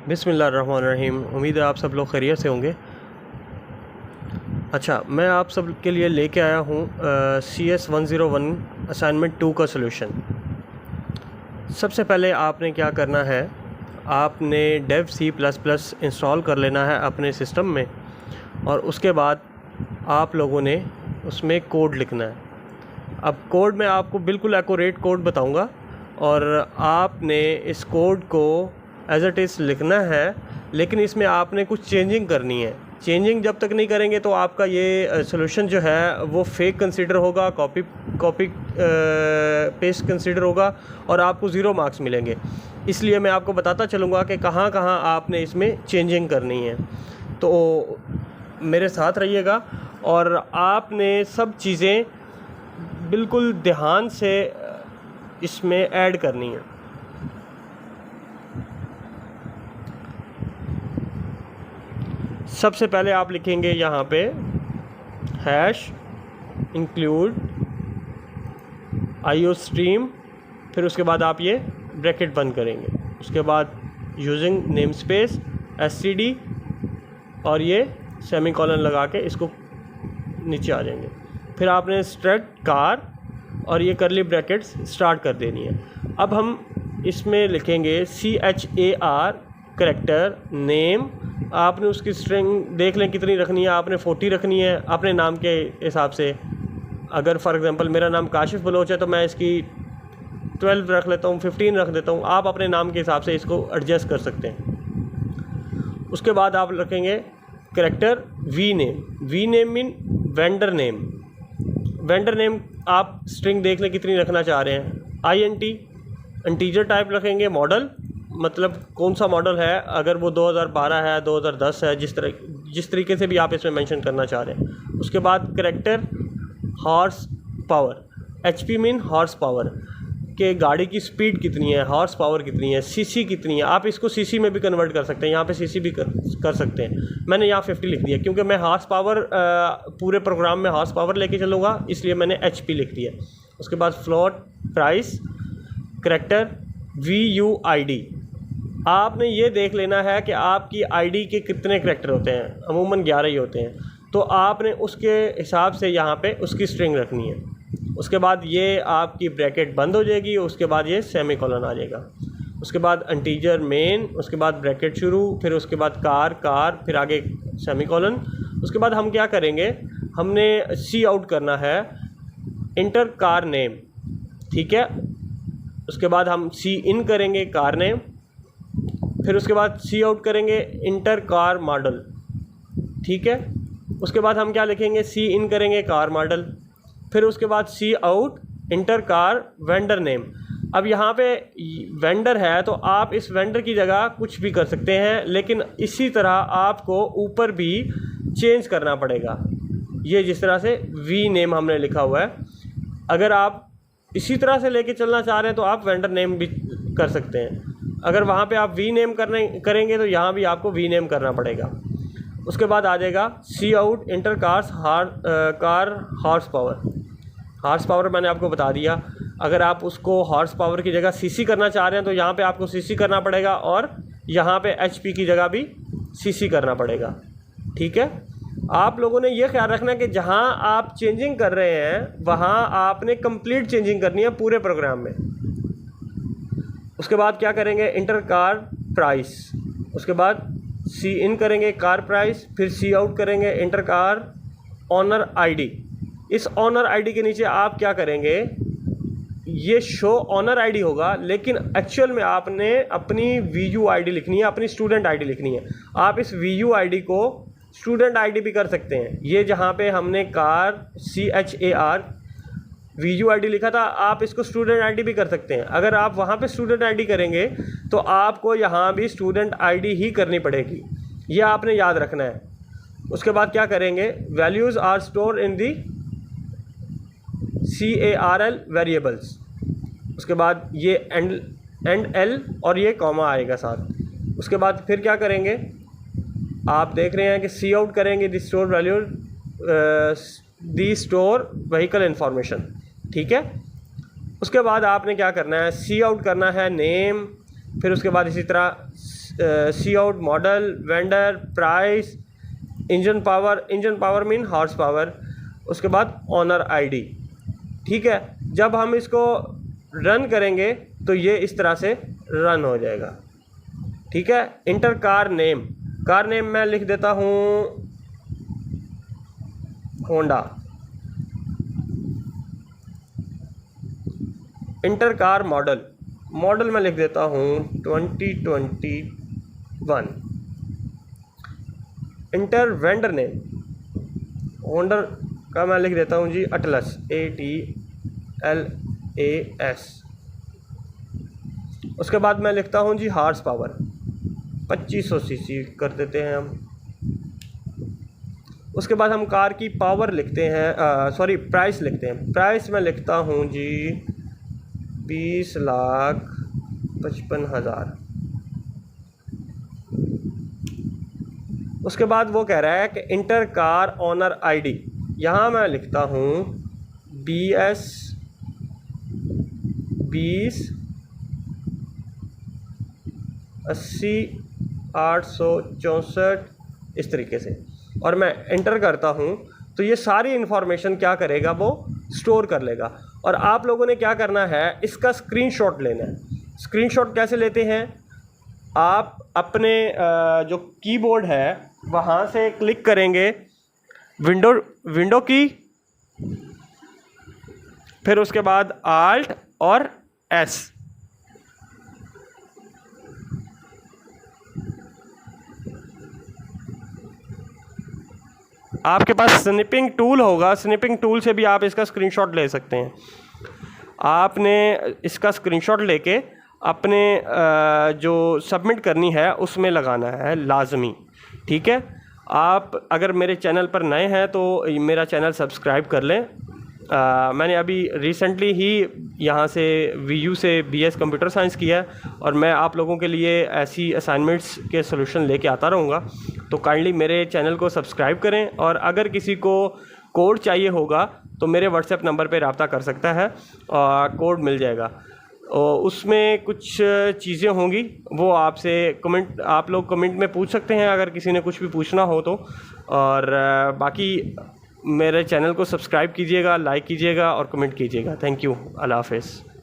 बिस्मिल्लाहिर्रहमानिर्रहीम। उम्मीद है आप सब लोग खैरियत से होंगे। अच्छा, मैं आप सब के लिए लेके आया हूँ CS 101 असाइनमेंट 2 का सलूशन। सबसे पहले आपने क्या करना है, आपने डेव C++ इंस्टॉल कर लेना है अपने सिस्टम में, और उसके बाद आप लोगों ने उसमें कोड लिखना है। अब कोड में आपको बिल्कुल एक्यूरेट कोड बताऊँगा, और आपने इस कोड को एज़ इट इज़ लिखना है, लेकिन इसमें आपने कुछ चेंजिंग करनी है। चेंजिंग जब तक नहीं करेंगे तो आपका ये सॉल्यूशन जो है वो फेक कंसीडर होगा, कॉपी पेस्ट कंसीडर होगा, और आपको 0 मार्क्स मिलेंगे। इसलिए मैं आपको बताता चलूँगा कि कहाँ कहाँ आपने इसमें चेंजिंग करनी है। तो मेरे साथ रहिएगा, और आपने सब चीज़ें बिल्कुल ध्यान से इसमें ऐड करनी है। सबसे पहले आप लिखेंगे यहाँ पे हैश इंक्लूड IOStream, फिर उसके बाद आप ये ब्रैकेट बंद करेंगे। उसके बाद यूजिंग नेम स्पेस STD, और ये सेमीकोलन लगा के इसको नीचे आ जाएंगे। फिर आपने स्ट्रट कार और ये करली ब्रैकेट्स स्टार्ट कर देनी है। अब हम इसमें लिखेंगे CHAR करैक्टर नेम। आपने उसकी स्ट्रिंग देख लें कितनी रखनी है, आपने 40 रखनी है अपने नाम के हिसाब से। अगर फॉर एग्ज़ाम्पल मेरा नाम काशिफ बलोच है तो मैं इसकी 12 रख लेता हूँ, 15 रख देता हूँ। आप अपने नाम के हिसाब से इसको एडजस्ट कर सकते हैं। उसके बाद आप रखेंगे character V name mean vendor name. Vendor name आप स्ट्रिंग देख लें कितनी रखना चाह रहे हैं। INT इंटीजर टाइप रखेंगे। मॉडल मतलब कौन सा मॉडल है, अगर वो 2012 है, 2010 है, जिस तरीके से भी आप इसमें मेंशन करना चाह रहे हैं। उसके बाद character horse power, HP mean horse power, कि गाड़ी की स्पीड कितनी है, हॉर्स पावर कितनी है, CC कितनी है। आप इसको CC में भी कन्वर्ट कर सकते हैं, यहाँ पे CC भी कर सकते हैं। मैंने यहाँ 50 लिख दिया क्योंकि मैं हॉर्स पावर पूरे प्रोग्राम में हॉर्स पावर लेके चलूँगा, इसलिए मैंने HP लिख दिया। उसके बाद फ्लोट प्राइस करैक्टर VUID। आपने ये देख लेना है कि आपकी ID के कितने करैक्टर होते हैं, अमूमन 11 ही होते हैं, तो आपने उसके हिसाब से यहाँ पे उसकी स्ट्रिंग रखनी है। उसके बाद ये आपकी ब्रैकेट बंद हो जाएगी, उसके बाद ये सेमीकोलन आ जाएगा। उसके बाद इंटीजर मेन, उसके बाद ब्रैकेट शुरू, फिर उसके बाद कार, फिर आगे सेमीकोलन। उसके बाद हम क्या करेंगे, हमने सी आउट करना है इंटर कार नेम, ठीक है। उसके बाद हम सी इन करेंगे कार नेम, फिर उसके बाद सी आउट करेंगे इंटर कार मॉडल, ठीक है। उसके बाद हम क्या लिखेंगे, सी इन करेंगे कार मॉडल, फिर उसके बाद c out enter car vendor name. अब यहाँ पे वेंडर है तो आप इस वेंडर की जगह कुछ भी कर सकते हैं, लेकिन इसी तरह आपको ऊपर भी चेंज करना पड़ेगा। ये जिस तरह से वी नेम हमने लिखा हुआ है, अगर आप इसी तरह से लेके चलना चाह रहे हैं तो आप वेंडर नेम भी कर सकते हैं। अगर वहाँ पे आप वी नेम करेंगे तो यहाँ भी आपको वी नेम करना पड़ेगा। उसके बाद आ जाएगा c out enter car horse power. Horse power मैंने आपको बता दिया। अगर आप उसको हॉर्स पावर की जगह CC करना चाह रहे हैं तो यहाँ पे आपको CC करना पड़ेगा, और यहाँ पे HP की जगह भी CC करना पड़ेगा, ठीक है। आप लोगों ने ये ख्याल रखना कि जहाँ आप चेंजिंग कर रहे हैं वहाँ आपने कंप्लीट चेंजिंग करनी है पूरे प्रोग्राम में। उसके बाद क्या करेंगे, इंटर कार प्राइस, उसके बाद सी इन करेंगे कार प्राइस, फिर सी आउट करेंगे इंटर कार ऑनर ID। इस ऑनर ID के नीचे आप क्या करेंगे, ये शो ऑनर ID होगा, लेकिन एक्चुअल में आपने अपनी VUID लिखनी है, अपनी स्टूडेंट ID लिखनी है। आप इस VUID को स्टूडेंट ID भी कर सकते हैं। ये जहाँ पे हमने कार CHAR VUID लिखा था, आप इसको स्टूडेंट ID भी कर सकते हैं। अगर आप वहाँ पे स्टूडेंट ID करेंगे तो आपको यहाँ भी स्टूडेंट ID ही करनी पड़ेगी, ये आपने याद रखना है। उसके बाद क्या करेंगे, values are store in the CARL variables. उसके बाद ये एंड L और ये कॉमा आएगा साथ। उसके बाद फिर क्या करेंगे, आप देख रहे हैं कि सी आउट करेंगे दी स्टोर वैल्यू दी स्टोर व्हीकल इंफॉर्मेशन, ठीक है। उसके बाद आपने क्या करना है, सी आउट करना है नेम, फिर उसके बाद इसी तरह c out model, vendor, price, engine power mean horse power, उसके बाद ऑनर आईडी। ठीक है, जब हम इसको रन करेंगे तो ये इस तरह से रन हो जाएगा। ठीक है, इंटर कार नेम मैं लिख देता हूँ होंडा। इंटर कार मॉडल मैं लिख देता हूँ 2021। इंटर वेंडर नेम होंडा का मैं लिख देता हूँ जी अटलस, ATLAS। उसके बाद मैं लिखता हूँ जी हॉर्स पावर 2500 सीसी कर देते हैं हम। उसके बाद हम कार की पावर लिखते हैं, प्राइस लिखते हैं। प्राइस मैं लिखता हूँ जी 20,55,000। उसके बाद वो कह रहा है कि इंटर कार ऑनर आईडी, यहाँ मैं लिखता हूँ BS 20 80 864 इस तरीके से, और मैं एंटर करता हूँ तो ये सारी इन्फॉर्मेशन क्या करेगा, वो स्टोर कर लेगा। और आप लोगों ने क्या करना है, इसका स्क्रीनशॉट लेना है। स्क्रीनशॉट कैसे लेते हैं, आप अपने जो कीबोर्ड है वहाँ से क्लिक करेंगे विंडो की, फिर उसके बाद आल्ट और S। आपके पास स्निपिंग टूल होगा, स्निपिंग टूल से भी आप इसका स्क्रीनशॉट ले सकते हैं। आपने इसका स्क्रीनशॉट लेके अपने जो सबमिट करनी है उसमें लगाना है लाजमी। ठीक है, आप अगर मेरे चैनल पर नए हैं तो मेरा चैनल सब्सक्राइब कर लें। मैंने अभी रिसेंटली ही यहाँ से VU से BS कंप्यूटर साइंस किया है, और मैं आप लोगों के लिए ऐसी असाइनमेंट्स के सलूशन लेके आता रहूँगा। तो काइंडली मेरे चैनल को सब्सक्राइब करें, और अगर किसी को कोड चाहिए होगा तो मेरे व्हाट्सएप नंबर पे रब्ता कर सकता है और कोड मिल जाएगा। उसमें कुछ चीज़ें होंगी वो आपसे आप लोग कमेंट में पूछ सकते हैं अगर किसी ने कुछ भी पूछना हो तो। और बाकी मेरे चैनल को सब्सक्राइब कीजिएगा, लाइक कीजिएगा और कमेंट कीजिएगा। थैंक यू, अल्लाह हाफ़िज़।